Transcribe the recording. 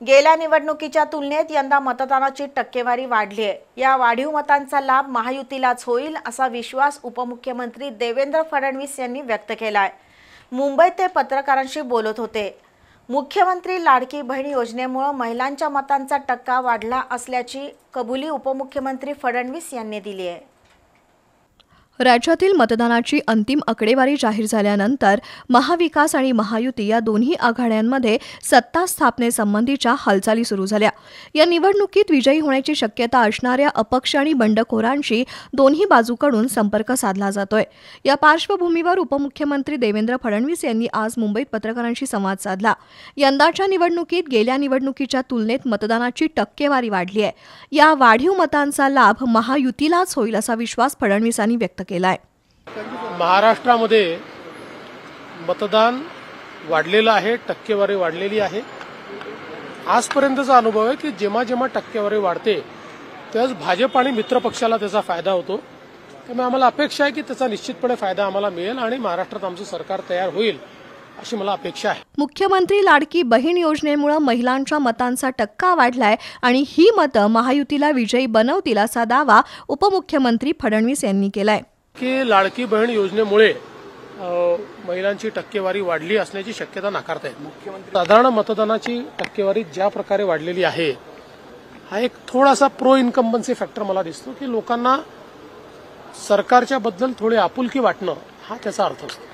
गेल्या निवडणुकीच्या तुलनेत यंदा मतदानाची टक्केवारी वाढली आहे। या वाढीव मतांचा लाभ महायुतीलाच होईल असा विश्वास उपमुख्यमंत्री देवेंद्र फडणवीस यांनी व्यक्त केला आहे। मुंबईत ते पत्रकारांशी बोलत होते। मुख्यमंत्री लाडकी बहीण योजनेमुळे महिलांच्या मतांचा टक्का वाढला असल्याची कबुली उपमुख्यमंत्री फडणवीस यांनी दिली आहे। राज्यातील मतदानाची अंतिम आकडेवारी जाहीर झाल्यानंतर महाविकास आणि महायुती या दोन्ही आघाड्यांमध्ये सत्ता स्थापनेसंबंधीच्या हालचाली सुरू झाल्या। या निवडणुकीत विजयी होण्याची शक्यता असणाऱ्या अपक्ष आणि बंडखोरांशी दोन्ही बाजूकडून संपर्क साधला जातोय। या पार्श्वभूमीवर उपमुख्यमंत्री देवेंद्र फडणवीस यांनी आज मुंबईत पत्रकारांशी संवाद साधला। यंदाच्या निवडणुकीत गेल्या निवडणुकीच्या तुलनेत मतदानाची टक्केवारी वाढली आहे। या वाढीव मतांचा लाभ महायुतीलाच होईल असा विश्वास फडणवीसांनी व्यक्त केलाय। महाराष्ट्रामध्ये मतदान वाढलेलं आहे, टक्केवारी वाढलेली आहे। आजपर्यंतचा अनुभव आहे की जेव्हा जेव्हा टक्केवारी वाढते त्याच भाजप आणि मित्र पक्षाला त्याचा फायदा होतो। त्यामुळे आम्हाला अपेक्षा आहे की त्याचा निश्चितपणे फायदा आम्हाला मिळेल आणि महाराष्ट्रात आमचं सरकार तयार होईल अशी मला अपेक्षा आहे। मुख्यमंत्री लाडकी बहीण योजनेमुळे महिलांच्या मतांचा टक्का वाढलाय आणि ही मतं महायुतीला विजयी बनवतील असा दावा उपमुख्यमंत्री फडणवीस यांनी केलाय। की लाडकी बहीण योजनेमुळे महिलांची टक्केवारी वाढली असण्याची शक्यता नाकारता येईल। साधारण मतदानाची टक्केवारी ज्या प्रकारे वाढलेली आहे हा एक थोडासा प्रो इन्कम्बन्सी फॅक्टर मला दिसतो की लोकांना सरकारच्या बद्दल थोडी आपुलकी वाटणं हा त्याचा अर्थ असतो।